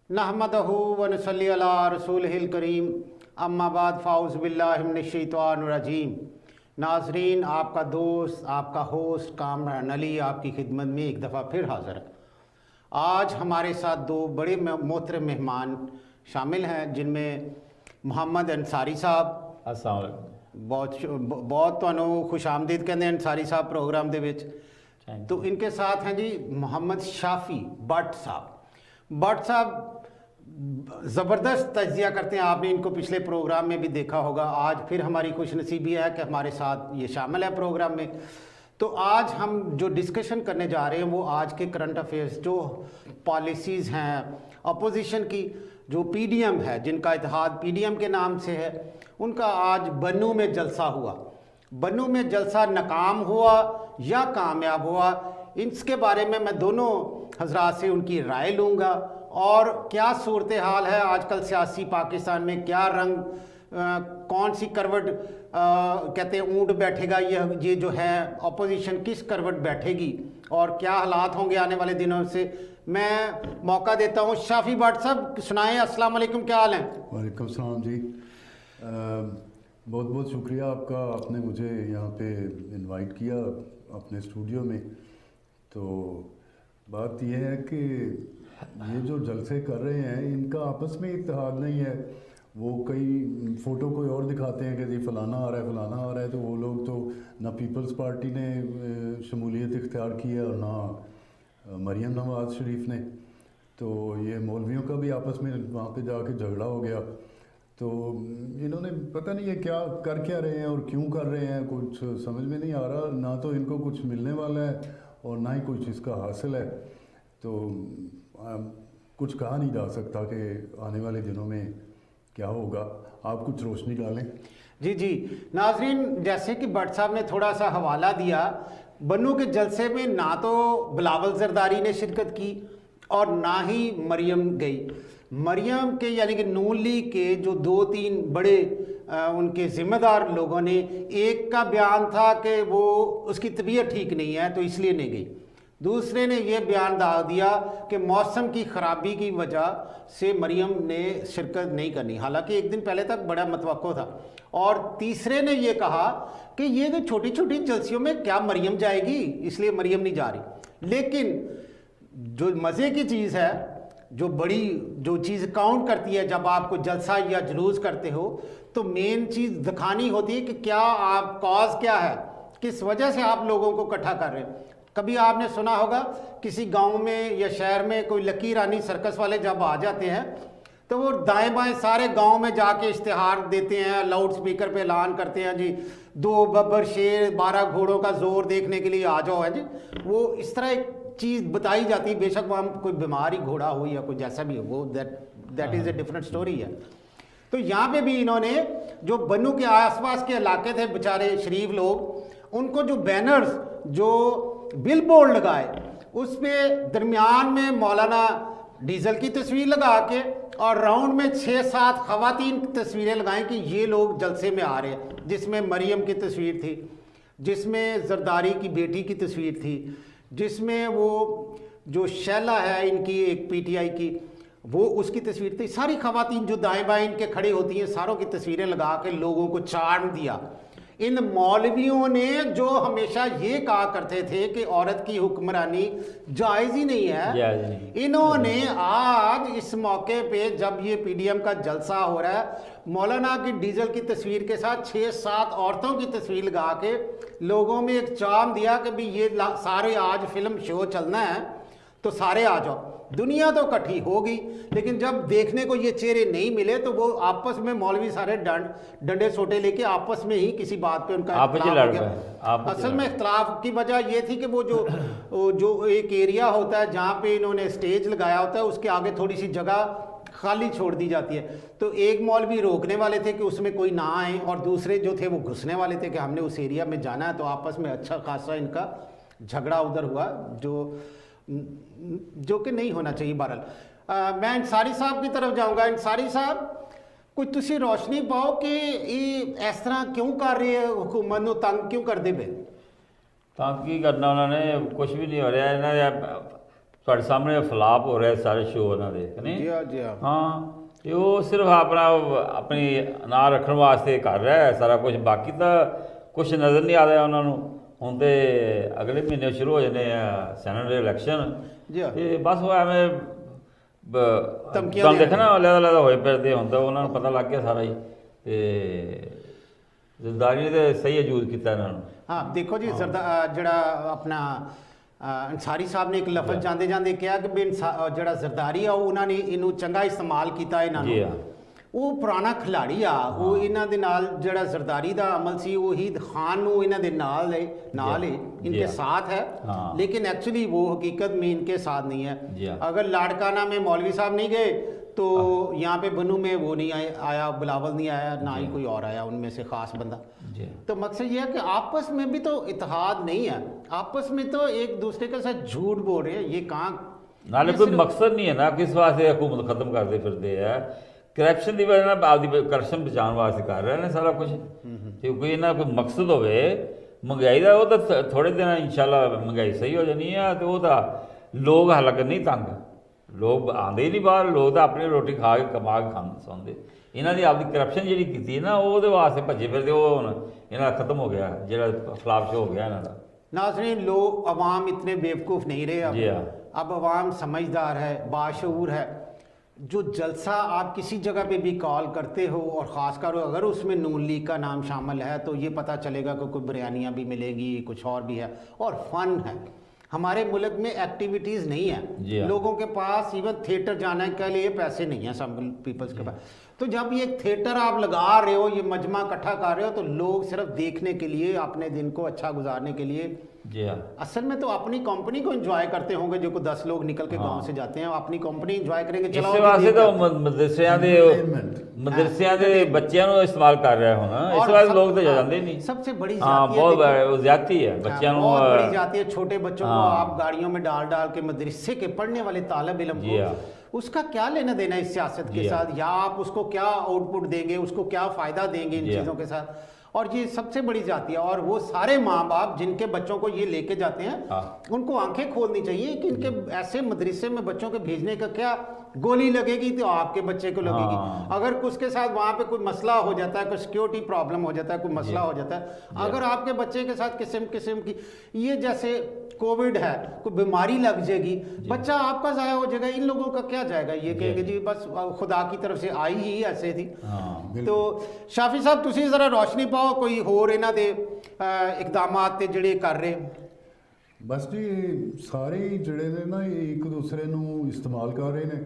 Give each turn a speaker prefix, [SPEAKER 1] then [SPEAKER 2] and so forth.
[SPEAKER 1] नहमदहु व नसल्ली अला रसूलिहिल करीम अम्मा बाद फ़ाउज़ बिल्लाहि मिनश शैतानिर रजीम। नाज़रीन, आपका दोस्त, आपका होस्ट कामरान अली आपकी खिदमत में एक दफ़ा फिर हाज़िर है। आज हमारे साथ दो बड़े मोहतरम मेहमान शामिल हैं, जिनमें मोहम्मद अंसारी साहब।
[SPEAKER 2] अस्सलाम वालेकुम।
[SPEAKER 1] बहुत तुहानू खुश आमदीद कहते हैं अंसारी साहब प्रोग्राम दे विच। तो इनके साथ हैं जी मोहम्मद शाफी भट्ट साहब। भट्ट साहब ज़बरदस्त तज्जिया करते हैं, आपने इनको पिछले प्रोग्राम में भी देखा होगा। आज फिर हमारी खुशनसीबी है कि हमारे साथ ये शामिल है प्रोग्राम में। तो आज हम जो डिस्कशन करने जा रहे हैं वो आज के करंट अफेयर्स, जो पॉलिसीज़ हैं अपोजिशन की, जो पीडीएम है, जिनका इत्तेहाद पीडीएम के नाम से है, उनका आज बन्नू में जलसा हुआ। बन्नू में जलसा नाकाम हुआ या कामयाब हुआ, इसके बारे में मैं दोनों हजरात से उनकी राय लूँगा। और क्या सूरत हाल है आजकल सियासी पाकिस्तान में, क्या रंग कौन सी करवट कहते हैं ऊँट बैठेगा, ये जो है अपोजिशन किस करवट बैठेगी और क्या हालात होंगे आने वाले दिनों से। मैं मौका देता हूँ शाफी भट्ट साहब, सुनाएं। अस्सलाम वालेकुम, क्या हाल है?
[SPEAKER 3] वालेकुम सलाम जी। बहुत बहुत शुक्रिया आपका, आपने मुझे यहाँ पे इनवाइट किया अपने स्टूडियो में। तो बात यह है कि ये जो जलसे कर रहे हैं इनका आपस में इत्तेहाद नहीं है। वो कई फ़ोटो कोई और दिखाते हैं कि जी फ़लाना आ रहा है फ़लाना आ रहा है, तो वो लोग तो ना पीपल्स पार्टी ने शमूलियत इख्तियार की है और ना मरियम नवाज़ शरीफ ने। तो ये मौलवियों का भी आपस में वहाँ पे जाके झगड़ा हो गया। तो इन्होंने पता नहीं ये क्या रहे हैं और क्यों कर रहे हैं, कुछ समझ में नहीं आ रहा। ना तो इनको कुछ मिलने वाला है और ना ही कुछ इसका हासिल है। तो कुछ कहा नहीं जा सकता कि आने वाले दिनों में क्या होगा। आप कुछ रोशनी डालें।
[SPEAKER 1] जी जी नाजरीन, जैसे कि भट्ट साहब ने थोड़ा सा हवाला दिया, बन्नू के जलसे में ना तो बिलावल जरदारी ने शिरकत की और ना ही मरियम गई। मरियम के यानी कि नून लीग के जो दो तीन बड़े उनके ज़िम्मेदार लोगों ने, एक का बयान था कि वो उसकी तबीयत ठीक नहीं है तो इसलिए नहीं गई। दूसरे ने यह बयान डाल दिया कि मौसम की ख़राबी की वजह से मरियम ने शिरकत नहीं करनी, हालांकि एक दिन पहले तक बड़ा मतवक्को था। और तीसरे ने यह कहा कि ये तो छोटी छोटी जलसियों में क्या मरियम जाएगी, इसलिए मरियम नहीं जा रही। लेकिन जो मज़े की चीज़ है, जो चीज़ काउंट करती है जब आपको जलसा या जुलूस करते हो, तो मेन चीज़ दिखानी होती है कि क्या आप कॉज क्या है, किस वजह से आप लोगों को इकट्ठा कर रहे हैं। कभी आपने सुना होगा किसी गांव में या शहर में कोई लकी रानी सर्कस वाले जब आ जाते हैं तो वो दाएं बाएं सारे गांव में जाके इश्तिहार देते हैं, लाउड स्पीकर पे ऐलान करते हैं, जी 2 बब्बर शेर 12 घोड़ों का जोर देखने के लिए आ जाओ है जी। वो इस तरह एक चीज़ बताई जाती है, बेशक वहाँ कोई बीमारी घोड़ा हो या कोई जैसा भी हो, वो that is a different story है। तो यहाँ पे भी इन्होंने जो बन्नू के आसपास के इलाके थे बेचारे शरीफ लोग, उनको जो बैनर्स, जो बिल बोर्ड लगाए, उस पे दरमियान में मौलाना डीजल की तस्वीर लगा के और राउंड में 6-7 खवातीन तस्वीरें लगाएं कि ये लोग जलसे में आ रहे हैं, जिसमें मरियम की तस्वीर थी, जिसमें जरदारी की बेटी की तस्वीर थी, जिसमें वो जो शैला है इनकी एक पीटीआई की, वो उसकी तस्वीर थी। सारी खवातीन जो दाएं बाएं इनके खड़ी होती हैं, सारों की तस्वीरें लगा के लोगों को चार्म दिया। इन मौलवियों ने जो हमेशा ये कहा करते थे कि औरत की हुक्मरानी जायज़ ही नहीं है, इन्होंने आज इस मौके पे जब ये पीडीएम का जलसा हो रहा है, मौलाना की डीजल की तस्वीर के साथ 6-7 औरतों की तस्वीर लगा के लोगों में एक चार्म दिया कि भाई ये सारे आज फिल्म शो चलना है तो सारे आ जाओ। दुनिया तो इकट्ठी हो गई, लेकिन जब देखने को ये चेहरे नहीं मिले तो वो आपस में मौलवी सारे डंडे सोटे लेके आपस में ही किसी बात पे उनका इख्तिलाफ हो गया। असल में इख्तिलाफ की वजह ये थी कि वो जो एक एरिया होता है जहाँ पे इन्होंने स्टेज लगाया होता है, उसके आगे थोड़ी सी जगह खाली छोड़ दी जाती है। तो एक मौलवी रोकने वाले थे कि उसमें कोई ना आए और दूसरे जो थे वो घुसने वाले थे कि हमने उस एरिया में जाना है। तो आपस में अच्छा खासा इनका झगड़ा उधर हुआ, जो कि नहीं होना चाहिए। बहरहाल मैं अंसारी साहब की तरफ जाऊंगा। अंसारी साहब, कुछ तुसी रोशनी पाओ कि ये इस तरह क्यों कर रही है, हुकूमत नूं तंग क्यों कर दे पे?
[SPEAKER 2] तंग की करना उन्होंने, कुछ भी नहीं हो रहा है। ਤੁਹਾਡੇ ਸਾਹਮਣੇ ਫਲਾਪ ਹੋ ਰਿਹਾ ਸਾਰੇ ਸ਼ੋਅ ਉਹਨਾਂ ਦੇ ਕਿ ਨਹੀਂ?
[SPEAKER 1] ਜੀ ਹਾਂ
[SPEAKER 2] ਹਾਂ, ਤੇ ਉਹ ਸਿਰਫ ਆਪਣੀ ਨਾਂ ਰੱਖਣ ਵਾਸਤੇ ਕਰ ਰਿਹਾ ਹੈ ਸਾਰਾ ਕੁਝ, ਬਾਕੀ ਤਾਂ ਕੁਝ ਨਜ਼ਰ ਨਹੀਂ ਆ ਰਿਹਾ ਉਹਨਾਂ ਨੂੰ। ਹੁਣ ਤੇ ਅਗਲੇ ਮਹੀਨੇ ਸ਼ੁਰੂ ਹੋ ਜਾਣੇ ਆ ਸੈਨੇਟ ਦੇ ਇਲੈਕਸ਼ਨ,
[SPEAKER 1] ਜੀ ਹਾਂ।
[SPEAKER 2] ਤੇ ਬਸ ਉਹ ਐਵੇਂ
[SPEAKER 1] ਧਮਕੀਆਂ
[SPEAKER 2] ਤੁਹਾਨੂੰ
[SPEAKER 1] ਦੇ
[SPEAKER 2] ਦੇਖਣਾ ਅਲੱਗ ਹੋਏ ਫਿਰਦੇ ਹੁੰਦਾ, ਉਹਨਾਂ ਨੂੰ ਪਤਾ ਲੱਗ ਗਿਆ ਸਾਰਾ ਹੀ। ਤੇ ਜ਼ਰਦਾਰੀ ਨੇ ਤਾਂ ਸਹੀ ਯੂਜ਼ ਕੀਤਾ ਇਹਨਾਂ ਨੂੰ।
[SPEAKER 1] ਹਾਂ ਦੇਖੋ ਜੀ ਜਿਹੜਾ ਆਪਣਾ ਅੰਸਾਰੀ ਸਾਹਿਬ ਨੇ ਇੱਕ ਲਫ਼ਜ਼ ਜਾਂਦੇ ਜਾਂਦੇ ਕਿਹਾ ਕਿ ਵੀ ਜਿਹੜਾ ਜ਼ਰਦਾਰੀ ਆ ਉਹਨਾਂ ਨੇ ਇਹਨੂੰ ਚੰਗਾ ਇਸਤੇਮਾਲ ਕੀਤਾ ਇਹਨਾਂ
[SPEAKER 2] ਜੀ ਹਾਂ।
[SPEAKER 1] ਨੂੰ। ਉਹ ਪੁਰਾਣਾ ਖਿਲਾੜੀ ਆ, ਉਹ ਇਹਨਾਂ ਦੇ ਨਾਲ ਜਿਹੜਾ ਜ਼ਰਦਾਰੀ ਦਾ ਅਮਲ ਸੀ ਉਹ ਹੀਦ खान ਨੂੰ ਇਹਨਾਂ ਦੇ ਨਾਲ है इनके साथ है, लेकिन एक्चुअली वो हकीकत में इनके साथ नहीं है। अगर लाड़काना में मौलवी साहब नहीं गए तो यहाँ पे बनू में वो नहीं आया, बिलावल नहीं आया, ना ही कोई और आया उनमें से ख़ास बंदा। तो मकसद ये है कि आपस में भी तो इत्तेहाद नहीं है, आपस में तो एक दूसरे के साथ झूठ बोल रहे हैं। ये कहाँ
[SPEAKER 2] नाले कोई मकसद नहीं है ना, किस वास्ते हुकूमत खत्म करते फिरते है, करप्शन की वजह ਨਾਲ ਆਪਦੀ ਕਰਪਸ਼ਨ ਬਚਾਉਣ ਵਾਸਤੇ ਕਰ ਰਹੇ ਨੇ ਸਾਰਾ ਕੁਝ। ਤੇ ਕੋਈ ਇਹਨਾਂ ਕੋਈ ਮਕਸਦ ਹੋਵੇ ਮਹਿੰਗਾਈ ਦਾ, ਉਹ ਤਾਂ ਥੋੜੇ ਦਿਨ ਇਨਸ਼ਾਅੱਲਾ ਮਹਿੰਗਾਈ ਸਹੀ ਹੋ ਜਾਣੀ ਆ। ਤੇ ਉਹ ਤਾਂ ਲੋਕ ਹਲਕ ਨਹੀਂ ਤੰਗ, ਲੋਕ ਆਉਂਦੇ ਹੀ ਨਹੀਂ ਬਾਹਰ, ਲੋਕ ਤਾਂ ਆਪਣੀ ਰੋਟੀ ਖਾ ਕੇ ਕਮਾ ਕੇ ਖਾਂਦੇ ਸੌਂਦੇ। ਇਹਨਾਂ ਦੀ ਆਪਦੀ ਕਰਪਸ਼ਨ ਜਿਹੜੀ ਕੀਤੀ ਨਾ ਉਹਦੇ ਵਾਸਤੇ ਭੱਜੇ ਫਿਰਦੇ, ਉਹ ਹੁਣ ਇਹਨਾਂ ਦਾ ਖਤਮ ਹੋ ਗਿਆ, ਜਿਹੜਾ ਖਿਲਾਫ ਸ਼ੋ ਹੋ ਗਿਆ ਇਹਨਾਂ ਦਾ।
[SPEAKER 1] नाज़रीन, लोग अवाम इतने बेवकूफ़ नहीं रहे अब अवाम समझदार है, बाशऊर है। जो जलसा आप किसी जगह पे भी कॉल करते हो और ख़ासकर अगर उसमें नून लीग का नाम शामिल है तो ये पता चलेगा कि कोई बिरयानियाँ भी मिलेगी, कुछ और भी है और फ़न है। हमारे मुल्क में एक्टिविटीज़ नहीं है, लोगों के पास इवन थिएटर जाने के लिए पैसे नहीं हैं सम पीपल्स के पास। तो जब ये थिएटर आप लगा रहे हो, ये मजमा इकट्ठा कर रहे हो, तो लोग सिर्फ देखने के लिए, अपने दिन को अच्छा गुजारने के लिए,
[SPEAKER 2] जी हाँ,
[SPEAKER 1] असल में तो अपनी कंपनी को एंजॉय करते होंगे। जो को 10 लोग निकल के गांव से जाते हैं, अपनी कंपनी एंजॉय करेंगे।
[SPEAKER 2] चलो इस वास्ते तो मदरसिਆਂ ਦੇ ਬੱਚਿਆਂ ਨੂੰ ਇਸਤੇਮਾਲ ਕਰ ਰਿਹਾ ਹੁਣ, ਇਸ ਵਾਰ ਲੋग तो ਜਾਂਦੇ नहीं।
[SPEAKER 1] सबसे बड़ी
[SPEAKER 2] बहुत ज्यादती है बच्चों को,
[SPEAKER 1] बहुत बड़ी जाती है। छोटे बच्चों को आप गाड़ियों में डाल डाल के मदरसे के पढ़ने वाले तालिब इल्म को उसका क्या लेना देना इस सियासत के साथ, या आप उसको क्या आउटपुट देंगे, उसको क्या फ़ायदा देंगे इन चीज़ों के साथ। और ये सबसे बड़ी जाती है। और वो सारे माँ बाप जिनके बच्चों को ये लेके जाते हैं उनको आंखें खोलनी चाहिए कि इनके ऐसे मदरसे में बच्चों के भेजने का क्या गोली लगेगी तो आपके बच्चे को लगेगी। अगर उसके साथ वहाँ पे कोई मसला हो जाता है, कोई सिक्योरिटी प्रॉब्लम हो जाता है, कोई मसला हो जाता है, अगर आपके बच्चे के साथ किस्म की ये जैसे कोविड है, कोई बीमारी लग जाएगी, बच्चा आपका ज़ाया हो जाएगा, इन लोगों का क्या जाएगा। ये कहेंगे जी बस खुदा की तरफ से आई ही ऐसे थी। तो शाफी साहब ਤੁਸੀਂ ज़रा रोशनी पाओ कोई होर ਇਹਨਾਂ ਦੇ ਇਕਦਾਮਾਤ ਤੇ ਜਿਹੜੇ ਕਰ ਰਹੇ।
[SPEAKER 3] ਬਸ ਜੀ ਸਾਰੇ ਜਿਹੜੇ ਨੇ ਨਾ ਇੱਕ ਦੂਸਰੇ ਨੂੰ ਇਸਤੇਮਾਲ ਕਰ ਰਹੇ ਨੇ।